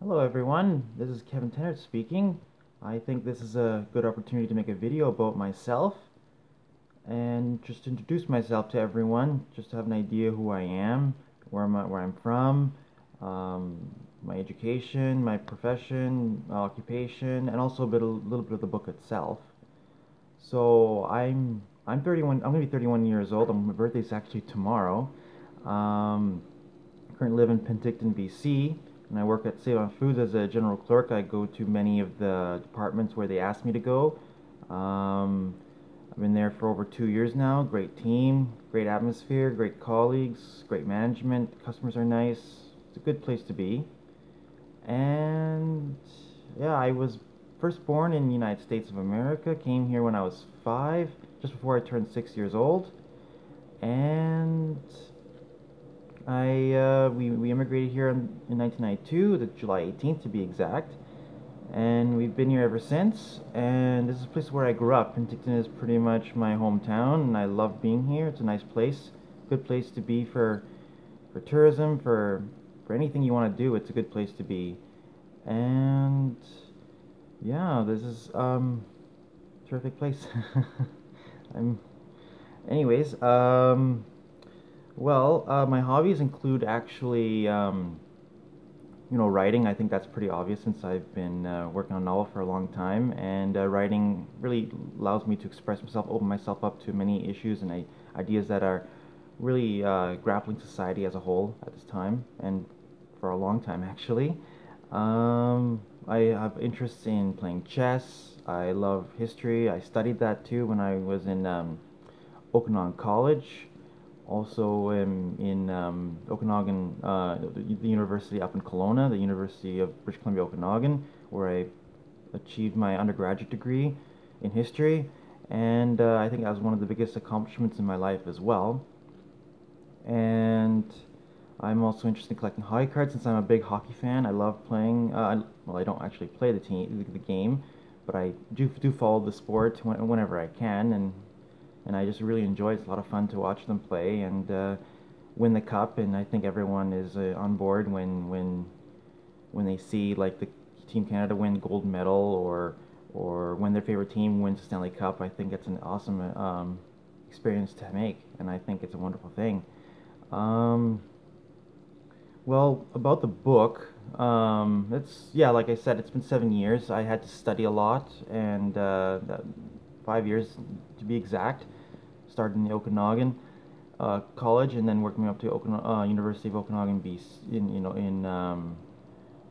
Hello everyone, this is Kevin Tennant speaking. I think this is a good opportunity to make a video about myself and just introduce myself to everyone, just to have an idea who I am, where I'm from, um, my education, my profession, my occupation, and also a little bit of the book itself. So I'm 31. I'm gonna be 31 years old. My birthday's actually tomorrow. Um, Currently live in Penticton, BC, and I work at Save On Foods as a general clerk. I go to many of the departments where they ask me to go. I've been there for over 2 years now. Great team, great atmosphere, great colleagues, great management. Customers are nice. It's a good place to be. And yeah, I was first born in the United States of America. Came here when I was 5, just before I turned 6 years old. And we immigrated here in 1992, the July 18th to be exact, and we've been here ever since. And this is a place where I grew up. Penticton is pretty much my hometown, and I love being here. It's a nice place, good place to be for tourism, for anything you want to do. It's a good place to be, and yeah, this is terrific place. I'm, anyways, my hobbies include actually, writing. I think that's pretty obvious since I've been working on a novel for a long time, and writing really allows me to express myself, open myself up to many issues and ideas that are really grappling society as a whole at this time, and for a long time actually. I have interests in playing chess. I love history. I studied that too when I was in Okanagan College, also in Okanagan, the university up in Kelowna, the University of British Columbia Okanagan, where I achieved my undergraduate degree in history, and I think that was one of the biggest accomplishments in my life as well. And I'm also interested in collecting hockey cards since I'm a big hockey fan. I love playing. Well, I don't actually play the game, but I do follow the sport whenever I can, and I just really enjoy it. It's a lot of fun to watch them play and win the cup. And I think everyone is on board when they see like the Team Canada win gold medal or when their favorite team wins the Stanley Cup. I think it's an awesome experience to make, and I think it's a wonderful thing. Um, well, about the book, it's yeah, like I said, it's been 7 years. I had to study a lot, and 5 years to be exact. Started in the Okanagan College, and then working up to University of Okanagan, BC,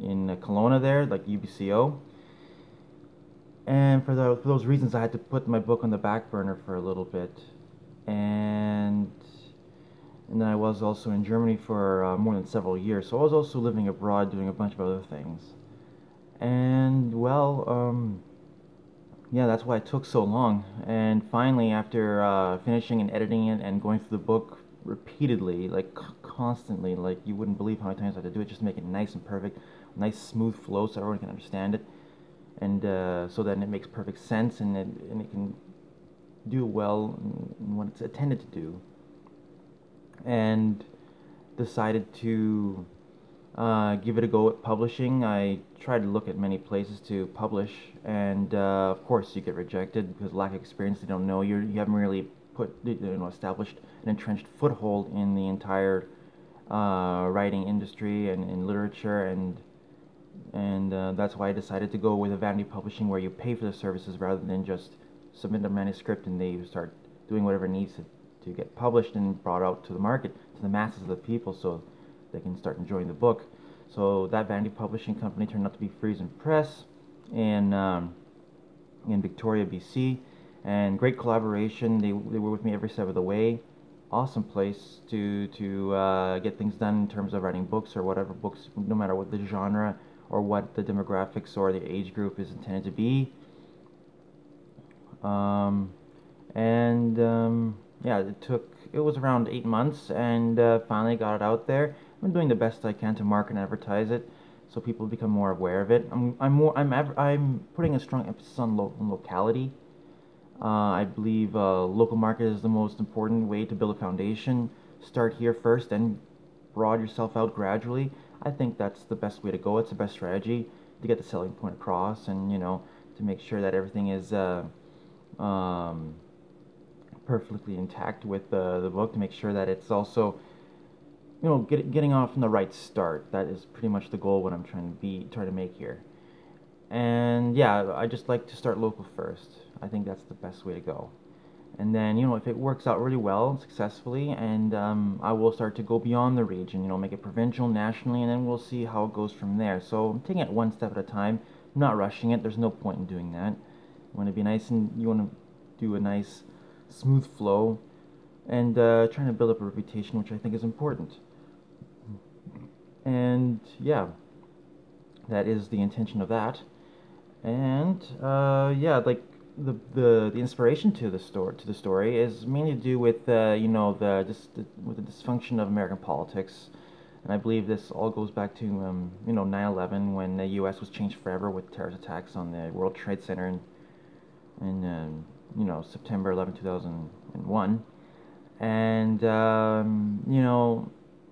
in Kelowna there, like UBCO. And for those reasons, I had to put my book on the back burner for a little bit, and and then I was also in Germany for more than several years. So I was also living abroad, doing a bunch of other things. And well, yeah, that's why it took so long. And finally, after finishing and editing it and going through the book repeatedly, like constantly, like you wouldn't believe how many times I had to do it just to make it nice and perfect, nice smooth flow so everyone can understand it, and so that it makes perfect sense and it can do well in what it's intended to do. And decided to give it a go at publishing. I tried to look at many places to publish, and of course you get rejected because lack of experience. They don't know you haven't really established an entrenched foothold in the entire writing industry and in literature, and that's why I decided to go with a vanity publishing where you pay for the services rather than just submit a manuscript and they start doing whatever needs to get published and brought out to the market, to the masses of the people, so they can start enjoying the book. So that vanity publishing company turned out to be Friesen Press in Victoria, BC, and great collaboration. They were with me every step of the way. Awesome place to get things done in terms of writing books or whatever books, no matter what the genre or what the demographics or the age group is intended to be. Um, and yeah, it was around 8 months, and finally got it out there. I've been doing the best I can to market and advertise it, so people become more aware of it. I'm putting a strong emphasis on locality. I believe local market is the most important way to build a foundation. Start here first, and broaden yourself out gradually. I think that's the best way to go. It's the best strategy to get the selling point across, and to make sure that everything is um, perfectly intact with the book, to make sure that it's also getting off from the right start. That is pretty much the goal, what I'm trying to make here. And yeah, I just like to start local first. I think that's the best way to go. And then, if it works out really well and successfully, and I will start to go beyond the region, make it provincial, nationally, and then we'll see how it goes from there. So I'm taking it one step at a time, not rushing it. There's no point in doing that. You want to do a nice, smooth flow, and trying to build up a reputation, which I think is important. And yeah, that is the intention of that. And yeah, like the inspiration to the story is mainly to do with with the dysfunction of American politics, and I believe this all goes back to 9/11, when the U.S. was changed forever with terrorist attacks on the World Trade Center in September 11, 2001, and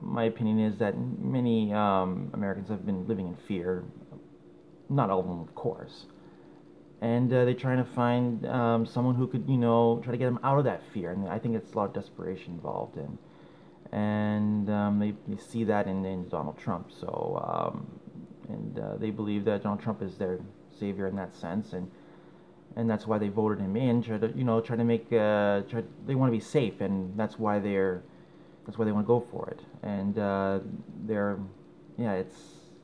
my opinion is that many Americans have been living in fear. Not all of them, of course. And they're trying to find someone who could, try to get them out of that fear. And I think it's a lot of desperation involved in. And they see that in Donald Trump. So, they believe that Donald Trump is their savior in that sense. And that's why they voted him in. Try to make, they want to be safe. And that's why they want to go for it. And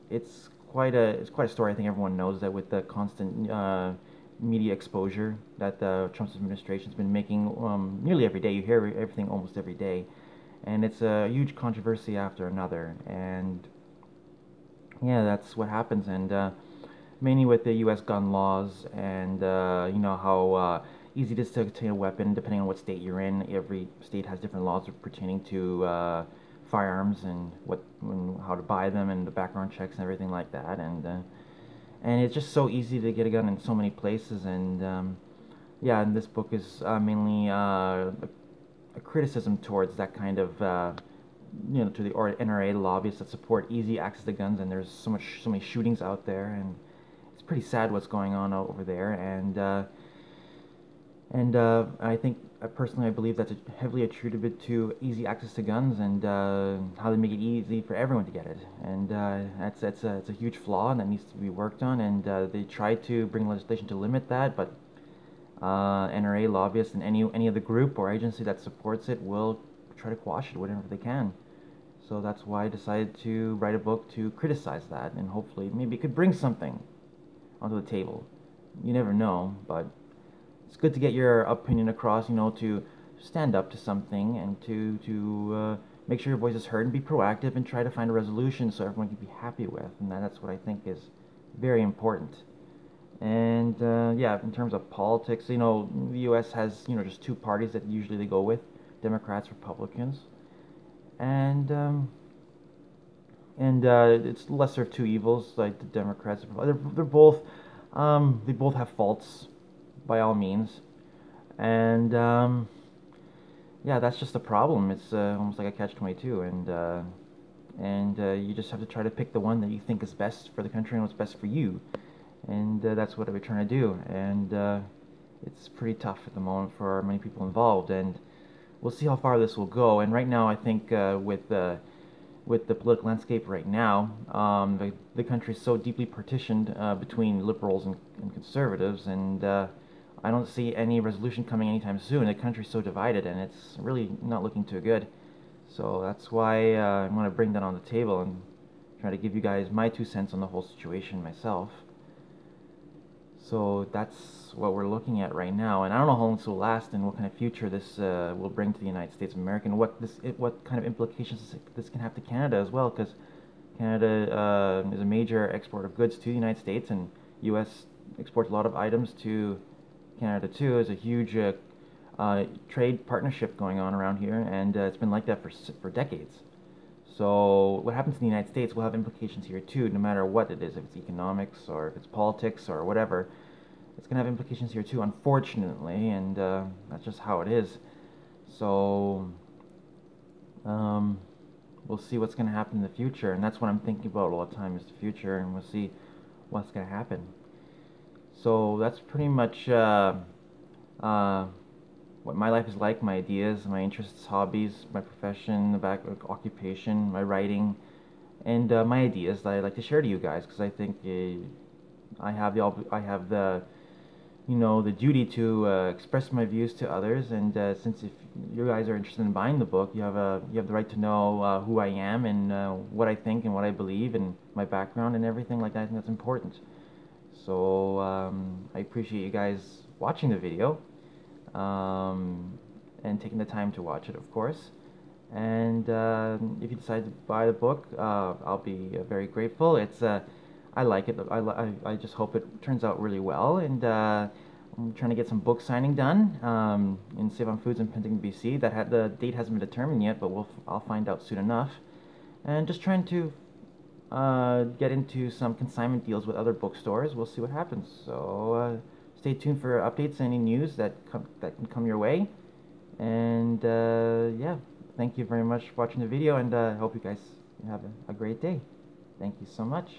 it's quite a story. I think everyone knows that, with the constant media exposure that the Trump administration's been making nearly every day. You hear everything almost every day, and it's a huge controversy after another. And yeah, that's what happens. And mainly with the U.S. gun laws, and how easy it is to obtain a weapon depending on what state you're in. Every state has different laws pertaining to firearms, and how to buy them, and the background checks and everything like that. And it's just so easy to get a gun in so many places. And yeah, and this book is mainly a criticism towards that kind of to the NRA, the lobbyists that support easy access to guns. And there's so many shootings out there, and it's pretty sad what's going on over there. And I think, personally, I believe that's heavily attributed to easy access to guns, and how they make it easy for everyone to get it. And it's a huge flaw, and that needs to be worked on. And they try to bring legislation to limit that, but NRA lobbyists and any other group or agency that supports it will try to quash it whenever they can. So that's why I decided to write a book to criticize that, and hopefully maybe it could bring something onto the table. You never know, but it's good to get your opinion across, to stand up to something, and to make sure your voice is heard, and be proactive, and try to find a resolution so everyone can be happy with. And that's what I think is very important. And yeah, in terms of politics, the U.S. has, just two parties that usually they go with: Democrats, Republicans. And it's lesser of two evils, like the Democrats. They're both, they both have faults, by all means. And yeah, that's just the problem. It's almost like a catch-22, and you just have to try to pick the one that you think is best for the country and what's best for you. And that's what we're trying to do. And it's pretty tough at the moment for many people involved, and we'll see how far this will go. And right now, I think with the political landscape right now, the country is so deeply partitioned between liberals and conservatives, and I don't see any resolution coming anytime soon. The country's so divided, and it's really not looking too good. So that's why I want to bring that on the table and try to give you guys my 2 cents on the whole situation myself. So that's what we're looking at right now, and I don't know how long this will last, and what kind of future this will bring to the United States of America, and what kind of implications this can have to Canada as well, because Canada is a major exporter of goods to the United States, and U.S. exports a lot of items to Canada too. There's a huge trade partnership going on around here, and it's been like that for decades. So what happens in the United States will have implications here too, no matter what it is, if it's economics or if it's politics or whatever. It's going to have implications here too, unfortunately, and that's just how it is. So we'll see what's going to happen in the future, and that's what I'm thinking about all the time, is the future, and we'll see what's going to happen. So that's pretty much what my life is like, my ideas, my interests, hobbies, my profession, occupation, my writing, and my ideas that I like to share to you guys, because I think I have the the duty to express my views to others, and since if you guys are interested in buying the book, you have the right to know who I am and what I think and what I believe and my background and everything like that. I think that's important. So I appreciate you guys watching the video and taking the time to watch it, of course. And if you decide to buy the book, I'll be very grateful. It's I like it. I just hope it turns out really well. And I'm trying to get some book signing done in Save on Foods in Penticton, BC. The date hasn't been determined yet, but I'll find out soon enough. And just trying to get into some consignment deals with other bookstores. We'll see what happens. So stay tuned for updates, any news that can come your way. And yeah, thank you very much for watching the video, and I hope you guys have a great day. Thank you so much.